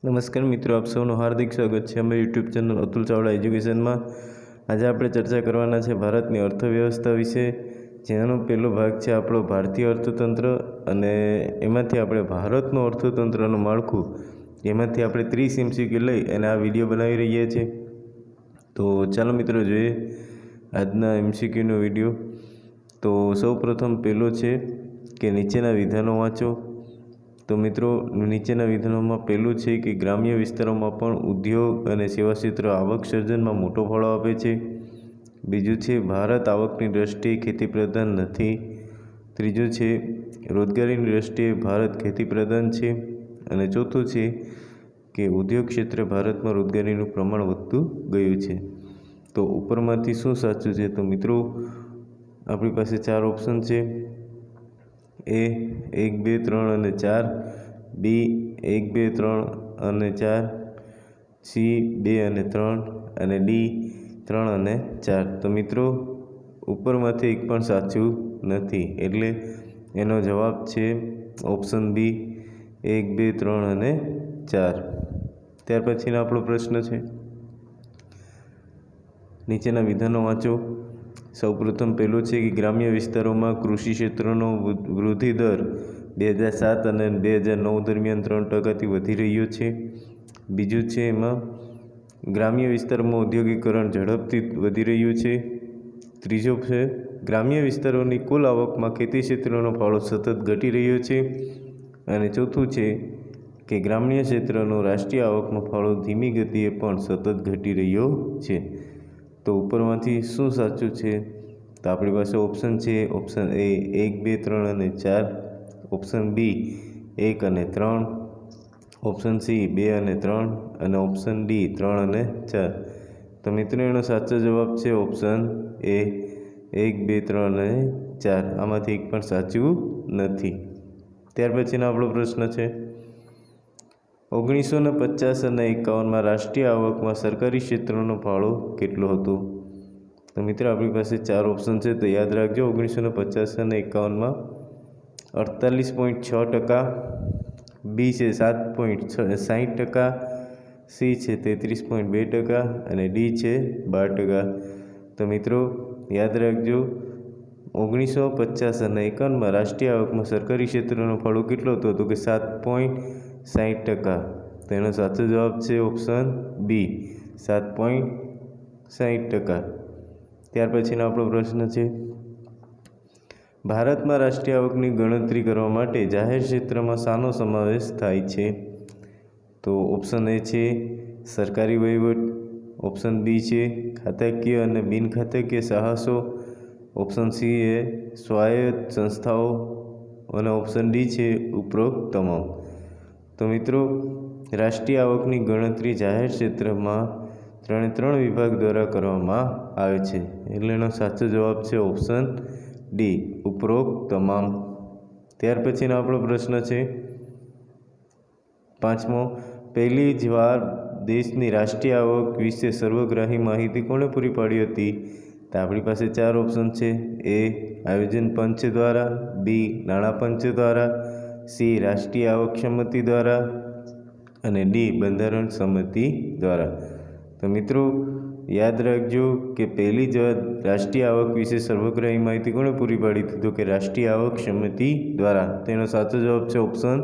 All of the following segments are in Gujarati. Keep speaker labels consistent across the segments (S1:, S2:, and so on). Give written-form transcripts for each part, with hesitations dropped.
S1: નમસ્કાર મિત્રો, આપ સૌનું હાર્દિક સ્વાગત છે અમારી યુટ્યુબ ચેનલ અતુલ ચાવડા એજ્યુકેશનમાં। આજે આપણે ચર્ચા કરવાના છે ભારતની અર્થવ્યવસ્થા વિશે, જેનો પહેલો ભાગ છે આપણો ભારતીય અર્થતંત્ર, અને એમાંથી આપણે ભારતનું અર્થતંત્રનું માળખું, એમાંથી આપણે 30 MCQ લઈ અને આ વિડીયો બનાવી રહ્યા છીએ। તો ચાલો મિત્રો જોઈએ આજના MCQનો વિડીયો। તો સૌ પ્રથમ પહેલો છે કે નીચેના વિધાનો વાંચો। તો મિત્રો નીચેના વિધાનોમાં પહેલું છે કે ગ્રામ્ય વિસ્તારોમાં પણ ઉદ્યોગ અને સેવા ક્ષેત્ર આવક સર્જનમાં મોટો ફાળો આપે છે। બીજું છે ભારત આવકની દ્રષ્ટિએ ખેતી પ્રધાન નથી। ત્રીજું છે રોજગારીની દ્રષ્ટિએ ભારત ખેતી પ્રધાન છે। અને ચોથું છે કે ઉદ્યોગ ક્ષેત્રે ભારતમાં રોજગારીનું પ્રમાણ વધતું ગયું છે। તો ઉપરમાંથી શું સાચું છે? તો મિત્રો આપણી પાસે 4 ઓપ્શન છે। એ 1, 2, 3 અને 4, બી 1, 2, 3 અને 4, સી 2 અને 3 અને ડી 3 અને 4। તો મિત્રો ઉપરમાંથી એક પણ સાચું નથી, એટલે એનો જવાબ છે ઓપ્શન બી 1, 2, 3 અને 4। ત્યાર પછીનો આપણો પ્રશ્ન છે, નીચેના વિધાનો વાંચો। સૌપ્રથમ પહેલું છે કે ગ્રામ્ય વિસ્તારોમાં કૃષિ ક્ષેત્રનો વૃદ્ધિ દર 2007 અને 2009 દરમિયાન 3% વધી રહ્યો છે। બીજું છે એમાં ગ્રામ્ય વિસ્તારોમાં ઔદ્યોગિકરણ ઝડપથી વધી રહ્યું છે। ત્રીજો છે ગ્રામ્ય વિસ્તારોની કુલ આવકમાં ખેતી ક્ષેત્રનો ફાળો સતત ઘટી રહ્યો છે। અને ચોથું છે કે ગ્રામ્ય ક્ષેત્રનો રાષ્ટ્રીય આવકમાં ફાળો ધીમી ગતિએ પણ સતત ઘટી રહ્યો છે। તો ઉપરમાંથી શું સાચું છે? તો આપણી પાસે ઓપ્શન છે, ઓપ્શન એ 1, 2, 3 અને 4, ઓપ્શન બી 1 અને 3, ઓપ્શન સી 2 અને 3 અને ઓપ્શન ડી 3 અને 4। તો મિત્રો એનો સાચો જવાબ છે ઓપ્શન એ 1, 2, 3 અને 4। આમાંથી એક પણ સાચું નથી। ત્યાર પછીનો આપણો પ્રશ્ન છે, 1950 અને 51માં રાષ્ટ્રીય આવકમાં સરકારી ક્ષેત્રનો ફાળો કેટલો હતો? તો મિત્રો આપણી પાસે 4 ઓપ્શન છે, તો યાદ રાખજો 1950 અને 51માં 48.6%, બી છે 7.60%, સી છે 33.2% અને ડી છે 12%। તો મિત્રો યાદ રાખજો 1950 અને 51માં રાષ્ટ્રીય આવકમાં સરકારી ક્ષેત્રનો ફાળો કેટલો હતો? તો કે 7.60%। તો એનો સાચો જવાબ છે ઓપ્શન બી 7.60%। ત્યાર પછીનો આપણો પ્રશ્ન છે, ભારતમાં રાષ્ટ્રીય આવકની ગણતરી કરવા માટે જાહેર ક્ષેત્રમાં શાનો સમાવેશ થાય છે? તો ઓપ્શન એ છે સરકારી વહીવટ, ઓપ્શન બી છે ખાતાકીય અને બિનખાતાકીય સાહસો, ઓપ્શન સી એ સ્વાયત્ત સંસ્થાઓ અને ઓપ્શન ડી છે ઉપરોક્ત તમામ। તો મિત્રો રાષ્ટ્રીય આવકની ગણતરી જાહેર ક્ષેત્રમાં 3 વિભાગ દ્વારા કરવામાં આવે છે, એટલે એનો સાચો જવાબ છે ઓપ્શન ડી ઉપરોક્ત તમામ। ત્યાર પછીનો આપણો પ્રશ્ન છે 5મો, પહેલી જ વાર દેશની રાષ્ટ્રીય આવક વિશે સર્વગ્રાહી માહિતી કોણે પૂરી પાડી હતી? તો આપણી પાસે 4 ઓપ્શન છે। એ આયોજન પંચ દ્વારા, બી નાણાં પંચ દ્વારા, સી રાષ્ટ્રીય આવક સમિતિ દ્વારા અને ડી બંધારણ સમિતિ દ્વારા। તો મિત્રો યાદ રાખજો કે પહેલી જ વાર રાષ્ટ્રીય આવક વિશે સર્વગ્રાહી માહિતી કોણે પૂરી પાડી હતી? તો કે રાષ્ટ્રીય આવક સમિતિ દ્વારા। તેનો સાચો જવાબ છે ઓપ્શન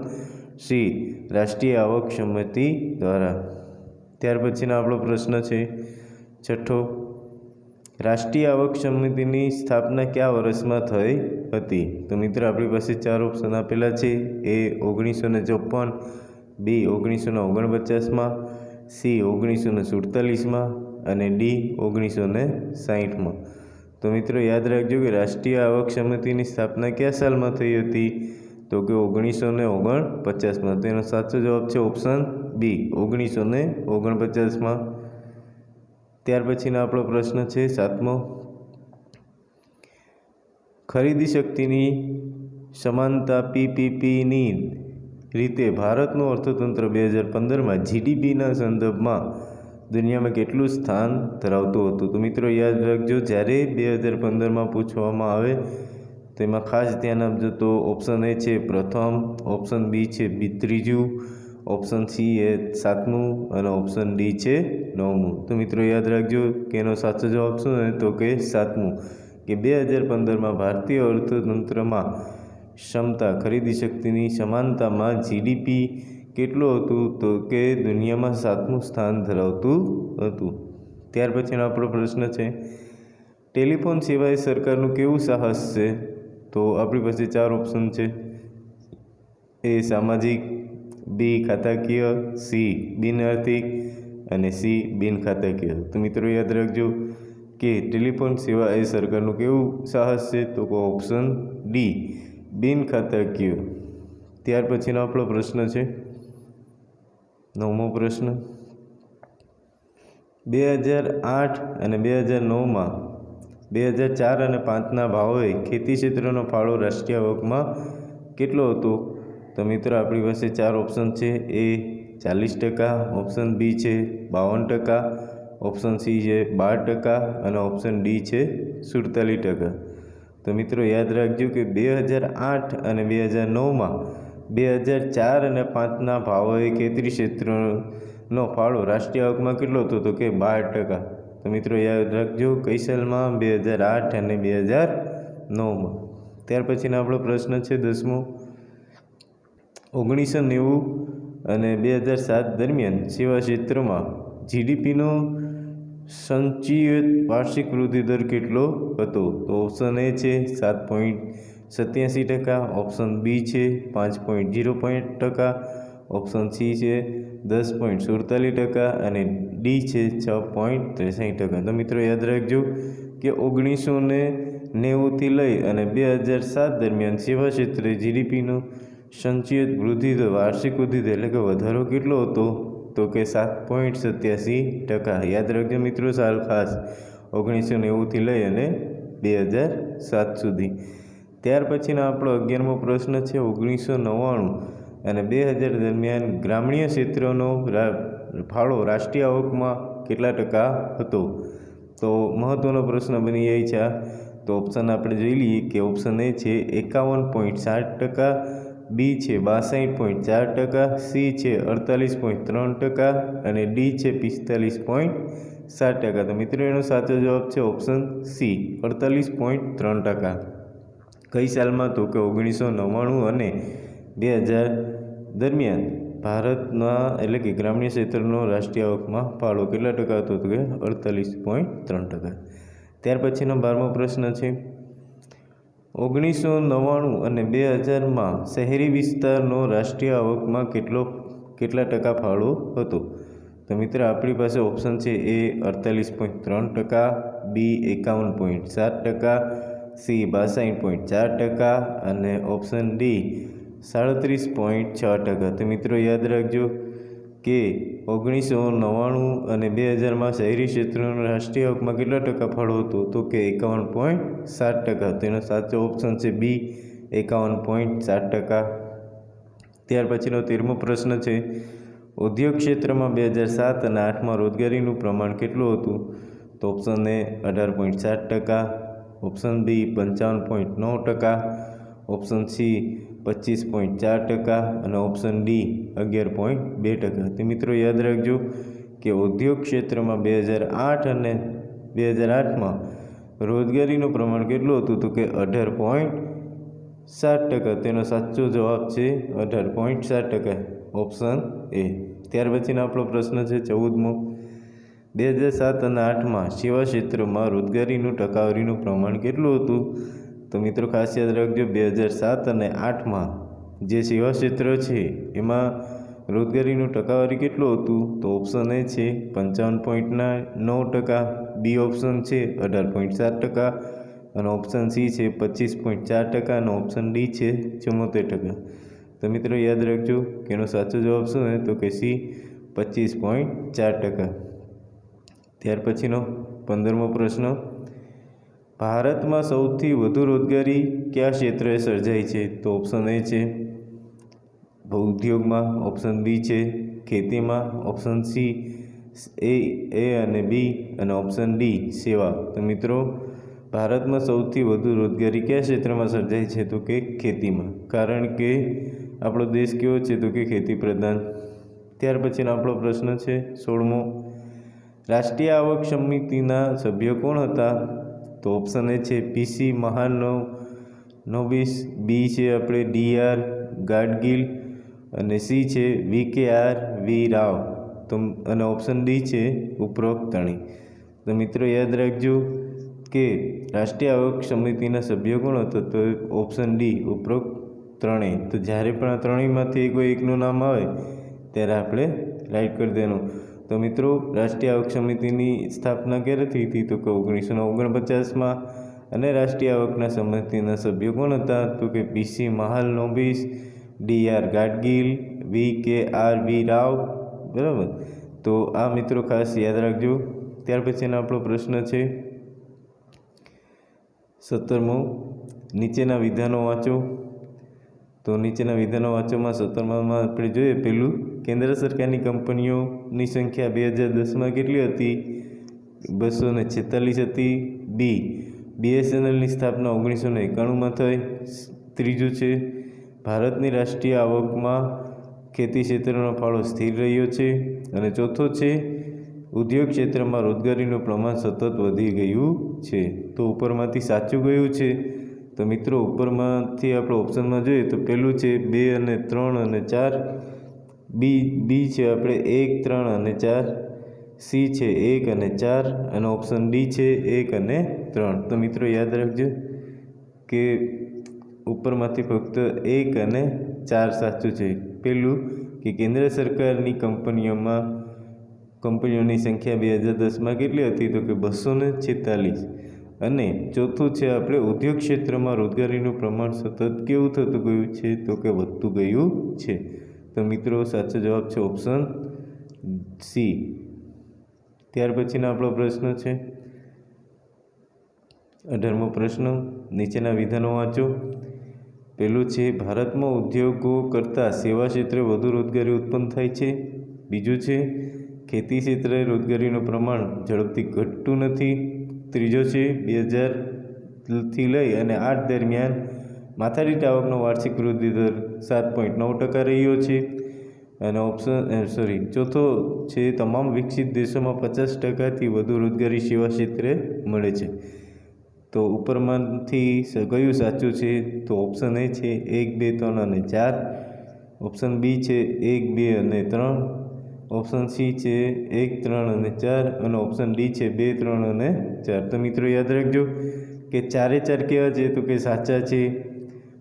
S1: સી રાષ્ટ્રીય આવક સમિતિ દ્વારા। ત્યાર પછીનો આપણો પ્રશ્ન છે 6થો, રાષ્ટ્રીય આવક સમિતિની સ્થાપના કયા વર્ષમાં થઈ હતી? તો મિત્રો આપણી પાસે 4 ઓપ્શન આપેલા છે। એ 1954, બી 1949માં, સી 1947માં અને ડી 1960માં। તો મિત્રો યાદ રાખજો કે રાષ્ટ્રીય આવક સમિતિની સ્થાપના કયા સાલમાં થઈ હતી? તો કે 1949માં। તેનો સાચો જવાબ છે ઓપ્શન બી 1949માં। ત્યાર પછીનો આપણો પ્રશ્ન છે 7મો, ખરીદી શક્તિની સમાનતા પીપીપીની રીતે ભારતનું અર્થતંત્ર 2015માં જીડીપીના સંદર્ભમાં દુનિયામાં કેટલું સ્થાન ધરાવતું હતું? તો મિત્રો યાદ રાખજો જ્યારે 2015માં પૂછવામાં આવે તો એમાં ખાસ ધ્યાન આપજો। તો ઓપ્શન એ છે પ્રથમ, ઓપ્શન બી છે ત્રીજું, ઓપ્શન સી એ 7મું અને ઓપ્શન ડી છે 9મું. તો મિત્રો યાદ રાખજો કે એનો સાચો જવાબ શું છે તો કે 7મું, કે 2015માં ભારતીય અર્થતંત્રમાં ક્ષમતા ખરીદી શક્તિની સમાનતામાં જીડીપી કેટલું હતું તો કે દુનિયામાં 7મું સ્થાન ધરાવતું હતું. ત્યાર પછીનો આપણો પ્રશ્ન છે, ટેલિફોન સેવા એ સરકારનું કેવું સાહસ છે? તો આપણી પાસે 4 ઓપ્શન છે. એ સામાજિક, બી ખાતાકીય, સી બિનઆર્થિક અને સી બિનખાતાકીય. તો મિત્રો યાદ રાખજો કે ટેલિફોન સેવા એ સરકારનું કેવું સાહસ છે તો કે ઓપ્શન ડી બિનખાતાકીય. ત્યાર પછીનો આપણો પ્રશ્ન છે 9મો પ્રશ્ન, 2008 અને 2009માં 2004 અને 5ના ભાવોએ ખેતી ક્ષેત્રનો ફાળો રાષ્ટ્રીય આવકમાં કેટલો હતો? તો મિત્રો આપણી પાસે 4 ઓપ્શન છે. એ 40%, ઓપ્શન બી છે 52%, ઓપ્શન સી છે 12% અને ઓપ્શન ડી છે 47%. તો મિત્રો યાદ રાખજો કે 2008 અને 2009માં 2004 અને 5ના ભાવોએ ખેતી ક્ષેત્રનો ફાળો રાષ્ટ્રીય આવકમાં કેટલો હતો તો કે 12%. તો મિત્રો યાદ રાખજો કઈ સાલમાં? 2008 અને 2009માં. ત્યાર પછીનો આપણો પ્રશ્ન છે 10મો, 1990 અને 2007 દરમિયાન સેવા ક્ષેત્રમાં જીડીપીનો સંચિત વાર્ષિક વૃદ્ધિ દર કેટલો હતો? તો ઓપ્શન એ છે 7.87%, ઓપ્શન બી છે 5.0%, ઓપ્શન સી છે 10.47% અને ડી છે 6.63%. તો મિત્રો યાદ રાખજો કે 1990થી લઈ અને 2007 દરમિયાન સેવા ક્ષેત્રે જીડીપીનો સંચિત વૃદ્ધિ દર વાર્ષિક વૃદ્ધિ દર એટલે કે વધારો કેટલો હતો તો કે 7.87%. યાદ રાખજો મિત્રો સાલ ખાસ 1990થી લઈ અને 2007 સુધી. ત્યાર પછીનો આપણો 11મો પ્રશ્ન છે, 1999 અને 2000 દરમિયાન ગ્રામીણ ક્ષેત્રનો ફાળો રાષ્ટ્રીય આવકમાં કેટલા ટકા હતો? તો મહત્ત્વનો પ્રશ્ન બની જાય છે. તો ઓપ્શન આપણે જોઈ લઈએ કે ઓપ્શન એ છે 51.7%, બી છે 62.4%, સી છે 48.3% અને ડી છે 45.7%. તો મિત્રો એનો સાચો જવાબ છે ઓપ્શન સી 48.3%. કઈ સાલમાં? તો કે 1999 અને 2000 દરમિયાન ભારતના એટલે કે ગ્રામ્ય ક્ષેત્રનો રાષ્ટ્રીય આવકમાં ફાળો કેટલા ટકા હતો તો કે 48.3%. ત્યાર પછીનો 12મો પ્રશ્ન છે, 1999 અને 2000માં શહેરી વિસ્તારનો રાષ્ટ્રીય આવકમાં કેટલા ટકા ફાળો હતો? તો મિત્રો આપણી પાસે ઓપ્શન છે એ 48.3%, બી 51.7%, સી 62.4% અને ઓપ્શન ડી 37.6%. તો મિત્રો યાદ રાખજો કે 1999 અને 2000માં શહેરી ક્ષેત્રનો રાષ્ટ્રીય આવકમાં કેટલા ટકા ફાળો હતો તો કે 51.7%. તેનો સાચો ઓપ્શન છે બી 51.7%. ત્યાર પછીનો 13મો પ્રશ્ન છે, ઉદ્યોગ ક્ષેત્રમાં 2007 અને 8માં રોજગારીનું પ્રમાણ કેટલું હતું? તો option A 18.7%, option B 55.9%, option C 25.4% અને ઓપ્શન ડી 11.2%. તો મિત્રો યાદ રાખજો કે ઉદ્યોગ ક્ષેત્રમાં 2008 અને 2008માં રોજગારીનું પ્રમાણ કેટલું હતું તો કે 18.7%. તેનો સાચો જવાબ છે 18.7%, ઓપ્શન એ. ત્યાર પછીનો આપણો પ્રશ્ન છે 14મો, 2007 અને 8માં સેવા ક્ષેત્રમાં રોજગારીનું ટકાવારીનું પ્રમાણ કેટલું હતું? તો મિત્રો ખાસ યાદ રાખજો 2007 અને 8માં જે સેવા ક્ષેત્ર છે એમાં રોજગારીનું ટકાવારી કેટલું હતું? તો ઓપ્શન એ છે 55.9%, બી ઓપ્શન છે 18.7% અને ઓપ્શન સી છે 25.4% અને ઓપ્શન ડી છે 74%. તો મિત્રો યાદ રાખજો કે એનો સાચો જવાબ શું છે તો કે સી 25.4%. ત્યાર પછીનો 15મો પ્રશ્ન, ભારતમાં સૌથી વધુ રોજગારી કયા ક્ષેત્રે સર્જાય છે? તો ઓપ્શન એ છે ઉદ્યોગમાં, ઓપ્શન બી છે ખેતીમાં, ઓપ્શન સી એ અને બી અને ઓપ્શન ડી સેવા. તો મિત્રો ભારતમાં સૌથી વધુ રોજગારી કયા ક્ષેત્રમાં સર્જાય છે તો કે ખેતીમાં. કારણ કે આપણો દેશ કેવો છે તો કે ખેતી પ્રધાન ત્યાર પછીનો આપણો પ્રશ્ન છે 16મો, રાષ્ટ્રીય આવક સમિતિના સભ્યો કોણ હતા? તો ઓપ્શન એ છે પીસી મહાલનોબિસ, બી છે આપણે ડીઆર ગાડગીલ અને સી છે વીકેઆર વી રાવ, તો અને ઓપ્શન ડી છે ઉપરોક્ત ત્રણેય. તો મિત્રો યાદ રાખજો કે રાષ્ટ્રીય આવક સમિતિના સભ્યો કોણ હતો? તો ઓપ્શન ડી ઉપરોક્ત ત્રણેય. તો જ્યારે પણ આ ત્રણેયમાંથી કોઈ એકનું નામ આવે ત્યારે આપણે રાઈટ કરી દેવાનું. તો મિત્રો રાષ્ટ્રીય આવક સમિતિની સ્થાપના ક્યારે થઈ હતી? તો કે 1949માં. અને રાષ્ટ્રીય આવકના સમિતિના સભ્યો કોણ હતા? તો કે પીસી મહાલનોબિસ, ડીઆર ગાડગીલ, વીકેઆર વી રાવ. બરાબર. તો આ મિત્રો ખાસ યાદ રાખજો. ત્યાર પછીનો આપણો પ્રશ્ન છે 17મો, નીચેના વિધાનો વાંચો. તો નીચેના વિધાનો વાંચોમાં 17માં આપણે જોઈએ પહેલું, કેન્દ્ર સરકારની કંપનીઓની સંખ્યા 2010માં કેટલી હતી? 246 હતી. બી, બીએસએનએલની સ્થાપના 1991માં થઈ. ત્રીજું છે ભારતની રાષ્ટ્રીય આવકમાં ખેતી ક્ષેત્રનો ફાળો સ્થિર રહ્યો છે. અને ચોથો છે ઉદ્યોગ ક્ષેત્રમાં રોજગારીનું પ્રમાણ સતત વધી ગયું છે. તો ઉપરમાંથી સાચું કયું છે? તો મિત્રો ઉપરમાંથી આપણે ઓપ્શનમાં જોઈએ તો પહેલું છે 2 અને 3 અને 4. બી છે આપણે 1, 3 અને 4. સી છે 1 અને 4 અને ઓપ્શન ડી છે 1 અને 3. તો મિત્રો યાદ રાખજો કે ઉપરમાંથી ફક્ત 1 અને 4 સાચું છે. પહેલું કે કેન્દ્ર સરકારની કંપનીઓની સંખ્યા 2010માં કેટલી હતી? તો કે 246. અને ચોથું છે આપણે ઉદ્યોગ ક્ષેત્રમાં રોજગારીનું પ્રમાણ સતત કેવું થતું ગયું છે? તો કે વધતું ગયું છે. તો મિત્રો સાચો જવાબ છે ઓપ્શન સી. ત્યાર પછીનો આપણો પ્રશ્ન છે 18મો પ્રશ્ન, નીચેના વિધાનો વાંચો. પહેલું છે ભારતમાં ઉદ્યોગો કરતાં સેવા ક્ષેત્રે વધુ રોજગારી ઉત્પન્ન થાય છે. બીજું છે ખેતી ક્ષેત્રે રોજગારીનું પ્રમાણ ઝડપથી ઘટતું નથી. ત્રીજો છે 2000થી લઈ અને 8 દરમિયાન માથાદીઠ આવકનો વાર્ષિક વૃદ્ધિ દર 7.9% રહ્યો છે. અને ચોથો છે તમામ વિકસિત દેશોમાં 50%થી વધુ રોજગારી સેવા ક્ષેત્રે મળે છે. તો ઉપરમાંથી કયું સાચું છે? તો ઓપ્શન એ છે 1, 2, 3 અને 4. ઓપ્શન બી છે 1, 2 અને 3. ઓપ્શન સી છે 1, 3 અને 4 અને ઓપ્શન ડી છે 2, 3 અને 4. તો મિત્રો યાદ રાખજો કે 4 કેવા છે? તો કે સાચા છે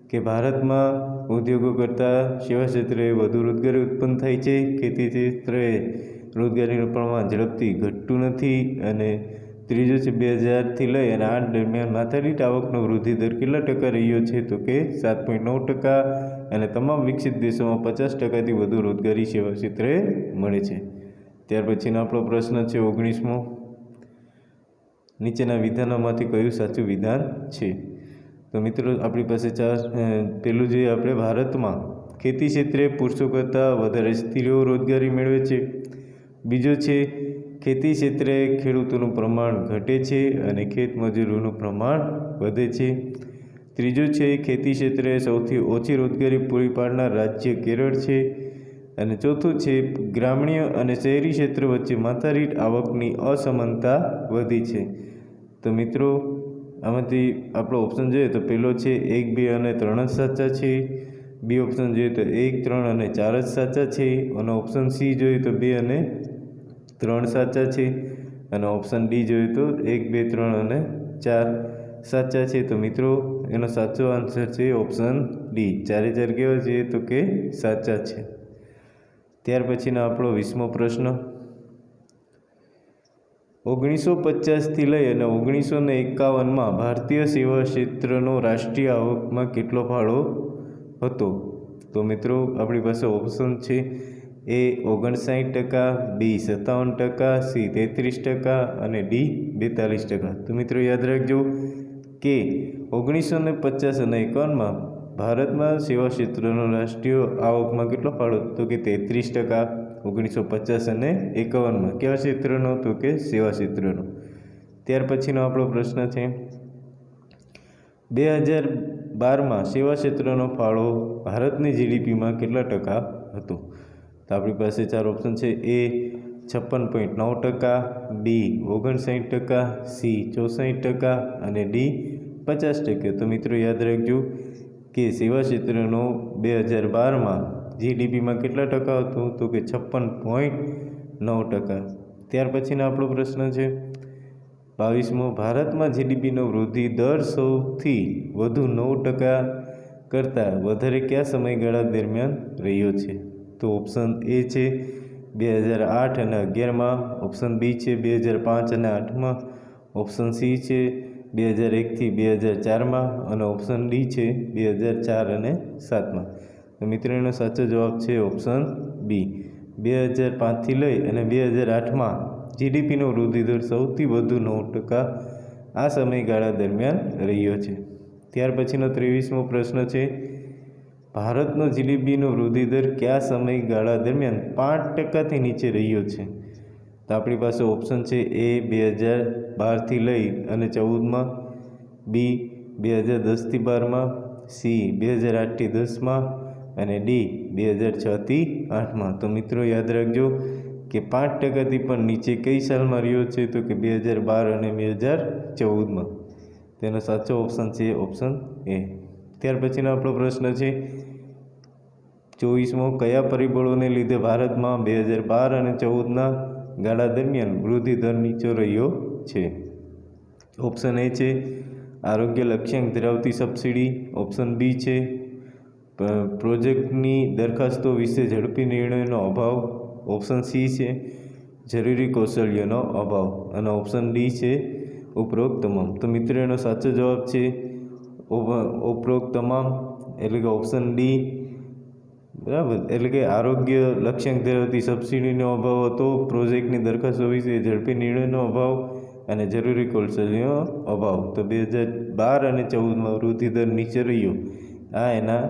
S1: કે ભારતમાં ઉદ્યોગો કરતાં સેવા ક્ષેત્રે વધુ રોજગારી ઉત્પન્ન થાય છે. ખેતી ક્ષેત્રે રોજગારીનું પ્રમાણ ઝડપથી ઘટતું નથી. અને ત્રીજું છે 2000થી લઈ અને 8 દરમિયાન માથાદીઠ આવકનો વૃદ્ધિ દર કેટલા ટકા રહ્યો છે? તો કે 7.9%. અને તમામ વિકસિત દેશોમાં 50%થી વધુ રોજગારી સેવા ક્ષેત્રે મળે છે. ત્યાર પછીનો આપણો પ્રશ્ન છે 19મો, નીચેના વિધાનોમાંથી કયું સાચું વિધાન છે? તો મિત્રો આપણી પાસે પહેલું જોઈએ આપણે, ભારતમાં ખેતી ક્ષેત્રે પુરુષો કરતાં વધારે સ્ત્રીઓ રોજગારી મેળવે છે. બીજો છે ખેતી ક્ષેત્રે ખેડૂતોનું પ્રમાણ ઘટે છે અને ખેતમજૂરોનું પ્રમાણ વધે છે. ત્રીજું છે ખેતી ક્ષેત્રે સૌથી ઓછી રોજગારી પૂરી પાડનાર રાજ્ય કેરળ છે. અને ચોથું છે ગ્રામ્ય અને શહેરી ક્ષેત્ર વચ્ચે માથાદીઠ આવકની અસમાનતા વધી છે. તો મિત્રો આમાંથી આપણો ઓપ્શન જોઈએ તો પહેલો છે 1, 2 અને 3 જ સાચા છે. બી ઓપ્શન જોઈએ તો 1, 3 અને 4 જ સાચા છે. અને ઓપ્શન સી જોઈએ તો 2 અને 3 સાચા છે. અને ઓપ્શન ડી જોઈએ તો 1, 2, 3 અને 4 સાચા છે. તો મિત્રો એનો સાચો આન્સર છે ઓપ્શન ડી. 4 કેવા છે? તો કે સાચા છે. ત્યાર પછીનો આપણો 20મો પ્રશ્ન, 1950થી લઈ અને 1951માં ભારતીય સેવા ક્ષેત્રનો રાષ્ટ્રીય આવકમાં કેટલો ફાળો હતો? તો મિત્રો આપણી પાસે ઓપ્શન છે એ 59%, બી 57%, સી 33% અને ડી 42%. તો મિત્રો યાદ રાખજો કે 1950 અને 51માં ભારતમાં સેવા ક્ષેત્રનો રાષ્ટ્રીય આવકમાં કેટલો ફાળો? તો કે 33%. 1950 અને 51માં કેવા ક્ષેત્રનો? તો કે સેવા ક્ષેત્રનો. ત્યાર પછીનો આપણો પ્રશ્ન છે 2012માં સેવા ક્ષેત્રનો ફાળો ભારતની જીડીપીમાં કેટલા ટકા હતો? તો આપણી પાસે 4 ઓપ્શન છે. એ 56.9%, બી 59%, સી 64% અને ડી 50%. તો મિત્રો યાદ રાખજો કે સેવા ક્ષેત્રનો 2012માં જીડીપીમાં કેટલા ટકા હતું? તો કે 56.9%. ત્યાર પછીનો આપણો પ્રશ્ન છે 22મો. ભારતમાં જીડીપીનો વૃદ્ધિ દર સૌથી વધુ 9% કરતાં વધારે કયા સમયગાળા દરમિયાન રહ્યો છે? તો ઓપ્શન એ છે 2008 અને 2011માં, ઓપ્શન બી છે 2005 અને 2008માં, ઓપ્શન સી છે 2001થી 2004માં અને ઓપ્શન ડી છે 2004 અને 2007માં. તો મિત્રો એનો સાચો જવાબ છે ઓપ્શન બી. 2005થી લઈ અને 2008માં જીડીપીનો વૃદ્ધિ દર સૌથી વધુ 9% આ સમયગાળા દરમિયાન રહ્યો છે. ત્યાર પછીનો 23મો પ્રશ્ન છે ભારતનો જીડીપીનો વૃદ્ધિ દર કયા સમયગાળા દરમિયાન 5%થી નીચે રહ્યો છે? તો આપણી પાસે ઓપ્શન છે. એ 2012થી લઈ અને 2014માં, બી 2010થી 2012માં, સી 2008થી 2010માં અને ડી 2006થી 2008માં. તો મિત્રો યાદ રાખજો કે 5%થી પણ નીચે કઈ સાલમાં રહ્યો છે? તો કે 2012 અને 2014માં. તેનો સાચો ઓપ્શન છે ઓપ્શન એ. ત્યાર પછીનો આપણો પ્રશ્ન છે 24મો. કયા પરિબળોને લીધે ભારતમાં 2012 અને 2014ના ગાળા દરમિયાન વૃદ્ધિ દર નીચો રહ્યો છે? ઓપ્શન એ છે આરોગ્ય લક્ષ્યાંક ધરાવતી સબસિડી, ઓપ્શન બી છે પ્રોજેક્ટની દરખાસ્તો વિશે ઝડપી નિર્ણયનો અભાવ, ઓપ્શન સી છે જરૂરી કૌશલ્યનો અભાવ અને ઓપ્શન ડી છે ઉપરોક્ત તમામ. તો મિત્રો એનો સાચો જવાબ છે ઉપરોક્ત તમામ, એટલે કે ઓપ્શન ડી. બરાબર, એટલે કે આરોગ્ય લક્ષ્યાંક ધરાવતી સબસિડીનો અભાવ હતો, પ્રોજેક્ટની દરખાસ્તો વિશે ઝડપી નિર્ણયનો અભાવ અને જરૂરી કૌશલ્યનો અભાવ. તો 2012 અને 2014માં વૃદ્ધિ દર નીચે રહ્યો, આ એના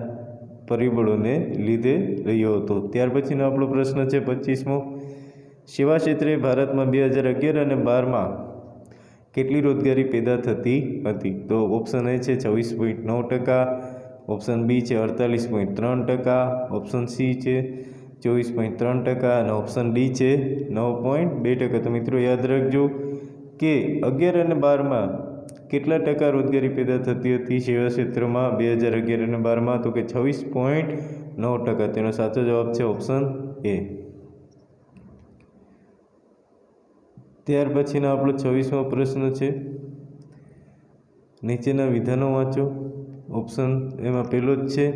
S1: પરિબળોને લીધે રહ્યો હતો. ત્યાર પછીનો આપણો પ્રશ્ન છે 25મો. સેવા ક્ષેત્રે ભારતમાં 2011 અને 2012માં કેટલી રોજગારી પેદા થતી હતી? તો ઓપ્શન એ છે 26.9%, ઓપ્શન બી છે 48.3%, ઓપ્શન સી છે 24.3% અને ઓપ્શન ડી છે 9.2%. તો મિત્રો યાદ રાખજો કે 11 અને 12માં કેટલા ટકા રોજગારી પેદા થતી હતી સેવા ક્ષેત્રમાં 2011 અને 12માં? તો કે 26.9%. તેનો સાચો જવાબ છે ઓપ્શન એ. ત્યાર પછીનો આપણો 26મો પ્રશ્ન છે નીચેના વિધાનો વાંચો. ઓપ્શન એમાં પહેલો જ છે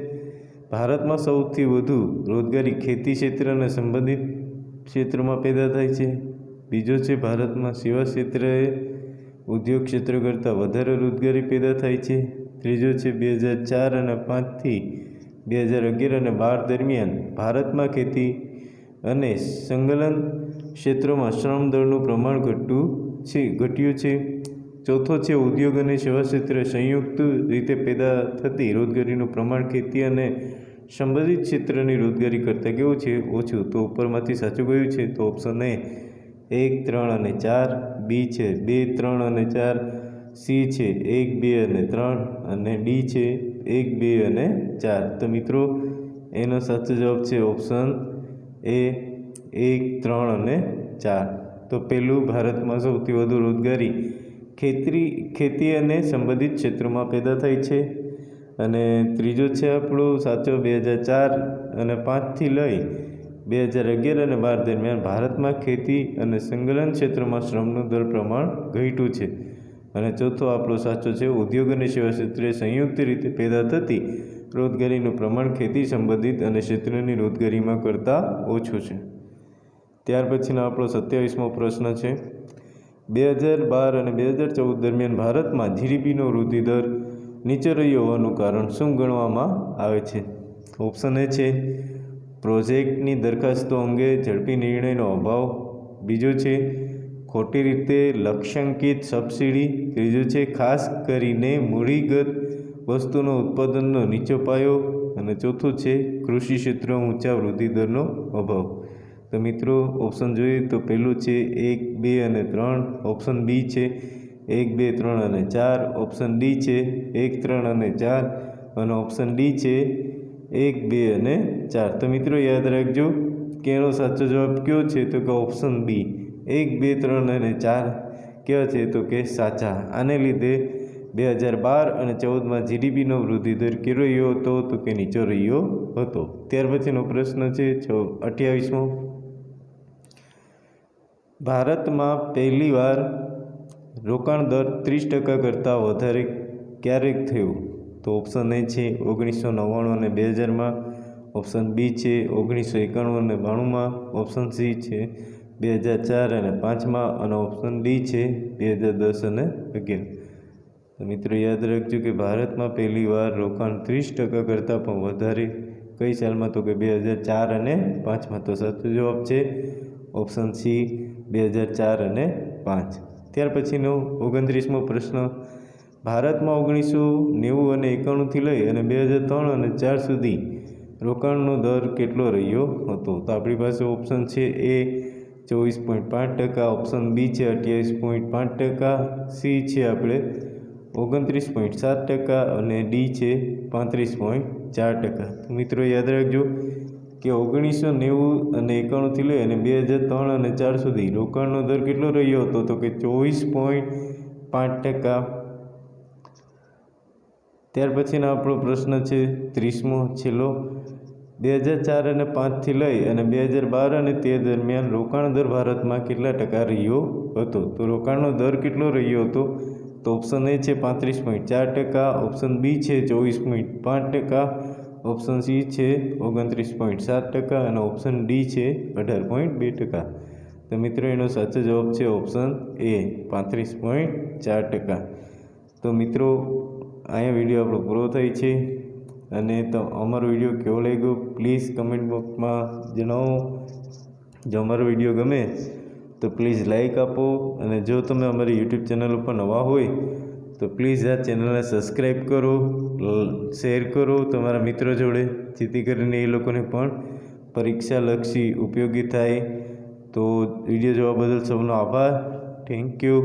S1: ભારતમાં સૌથી વધુ રોજગારી ખેતી ક્ષેત્ર અને સંબંધિત ક્ષેત્રમાં પેદા થાય છે. બીજો છે ભારતમાં સેવા ક્ષેત્રએ ઉદ્યોગ ક્ષેત્ર કરતાં વધારે રોજગારી પેદા થાય છે. ત્રીજો છે 2004 અને 5થી 2011 અને 12 દરમિયાન ભારતમાં ખેતી અને સંલગ્ન ક્ષેત્રોમાં શ્રમ દળનું પ્રમાણ ઘટ્યું છે. ચોથો છે ઉદ્યોગ અને સેવા ક્ષેત્રે સંયુક્ત રીતે પેદા થતી રોજગારીનું પ્રમાણ ખેતી અને સંબંધિત ક્ષેત્રની રોજગારી કરતાં કેવું છે? ઓછું. તો ઉપરમાંથી સાચું કયું છે? તો ઓપ્શન એ 1, 3 અને 4, બી છે 2, 3 અને 4, સી છે 1, 2 અને 3 અને ડી છે 1, 2 અને 4. તો મિત્રો એનો સાચો જવાબ છે ઓપ્શન એ 1, 3 અને 4. તો પહેલું ભારતમાં સૌથી વધુ રોજગારી ખેતી અને સંબંધિત ક્ષેત્રોમાં પેદા થાય છે. અને ત્રીજો છે આપણો સાચો 2004 અને 5થી લઈ 2011 અને 12 દરમિયાન ભારતમાં ખેતી અને સંલગ્ન ક્ષેત્રોમાં શ્રમનું દર પ્રમાણ ઘટ્યું છે. અને ચોથો આપણો સાચો છે ઉદ્યોગ અને સેવા ક્ષેત્રે સંયુક્ત રીતે પેદા થતી રોજગારીનું પ્રમાણ ખેતી સંબંધિત અને ક્ષેત્રની રોજગારીમાં કરતાં ઓછું છે. ત્યાર પછીનો આપણો 27મો પ્રશ્ન છે 2012 અને 2014 દરમિયાન ભારતમાં જીડીપીનો વૃદ્ધિ દર નીચે રહ્યો હોવાનું કારણ શું ગણવામાં આવે છે? ઓપ્શન એ છે પ્રોજેક્ટની દરખાસ્તો અંગે ઝડપી નિર્ણયનો અભાવ, બીજો છે ખોટી રીતે લક્ષ્યાંકિત સબસિડી, ત્રીજો છે ખાસ કરીને મૂડીગત વસ્તુનો ઉત્પાદનનો નીચો પાયો અને ચોથું છે કૃષિ ક્ષેત્રમાં ઊંચા વૃદ્ધિ દરનો અભાવ. તો મિત્રો ઓપ્શન જોઈએ તો પહેલું છે 1, 2 અને 3, ઓપ્શન બી છે 1, 2, 3 અને 4, ઓપ્શન ડી છે 1, 3 અને 4 અને ઓપ્શન ડી છે 1, 2 અને 4. તો મિત્રો યાદ રાખજો કેનો સાચો જવાબ કયો છે તો કે ઓપ્શન બી 1, 2, 3 અને 4 કેવા છે તો કે સાચા. આને લીધે 2012 અને 2014માં જીડીપીનો વૃદ્ધિ દર કેવો રહ્યો હતો તો કે નીચો રહ્યો હતો. ત્યાર પછીનો પ્રશ્ન છે 28મો. ભારતમાં પહેલીવાર રોકાણ દર 30% કરતાં વધારે ક્યારે થયું તો ઓપ્શન એ છે 1999 અને 2000માં, ઓપ્શન બી છે 1991 અને 92માં, ઓપ્શન સી છે 2004 અને 5માં અને ઓપ્શન ડી છે 2010 અને 11. તો મિત્રો યાદ રાખજો કે ભારતમાં પહેલીવાર રોકાણ 30% કરતાં પણ વધારે કઈ સાલમાં તો કે 2004 અને 5માં. તો સાચો જવાબ છે ઓપ્શન સી 2004 અને 5. ત્યાર પછીનો 29મો પ્રશ્ન. ભારતમાં 1990 અને 91થી લઈ અને 2003 અને 4 સુધી રોકાણનો દર કેટલો રહ્યો હતો તો આપણી પાસે ઓપ્શન છે એ 24.5%, ઓપ્શન બી છે 28.5%, સી છે આપણે 29.7% અને ડી છે 35.4%. તો મિત્રો યાદ રાખજો કે 1990 અને 91થી લઈ અને 2003 અને 4 સુધી રોકાણનો દર કેટલો રહ્યો હતો તો કે 24.5%. ત્યાર પછીનો આપણો પ્રશ્ન છે 30મો છેલ્લો. 2004 અને 5થી લઈ અને 2012 અને 13 દરમિયાન રોકાણ દર ભારતમાં કેટલા ટકા રહ્યો હતો તો રોકાણનો દર કેટલો રહ્યો હતો તો ઓપ્શન એ છે 35.4%, ઓપ્શન બી છે 24.5%, ઓપ્શન સી છે 29.7% અને ઓપ્શન ડી છે 18.2%. તો મિત્રો એનો સાચો જવાબ છે ઓપ્શન એ 35.4%. તો મિત્રો અહીંયા વિડીયો આપણો પૂરો થાય છે અને તો અમારો વિડીયો કેવો લાગ્યો પ્લીઝ કમેન્ટ બોક્સમાં જણાવો. જો અમારો વિડીયો ગમે તો પ્લીઝ લાઈક આપો અને જો તમે અમારી યુટ્યુબ ચેનલ ઉપર નવા હોય તો પ્લીઝ આ ચેનલને સબસ્ક્રાઈબ કરો, શેર કરો તમારા મિત્રો જોડે, જેથી કરીને એ લોકોને પણ પરીક્ષાલક્ષી ઉપયોગી થાય. તો વિડીયો જોવા બદલ સૌનો આભાર. Thank you.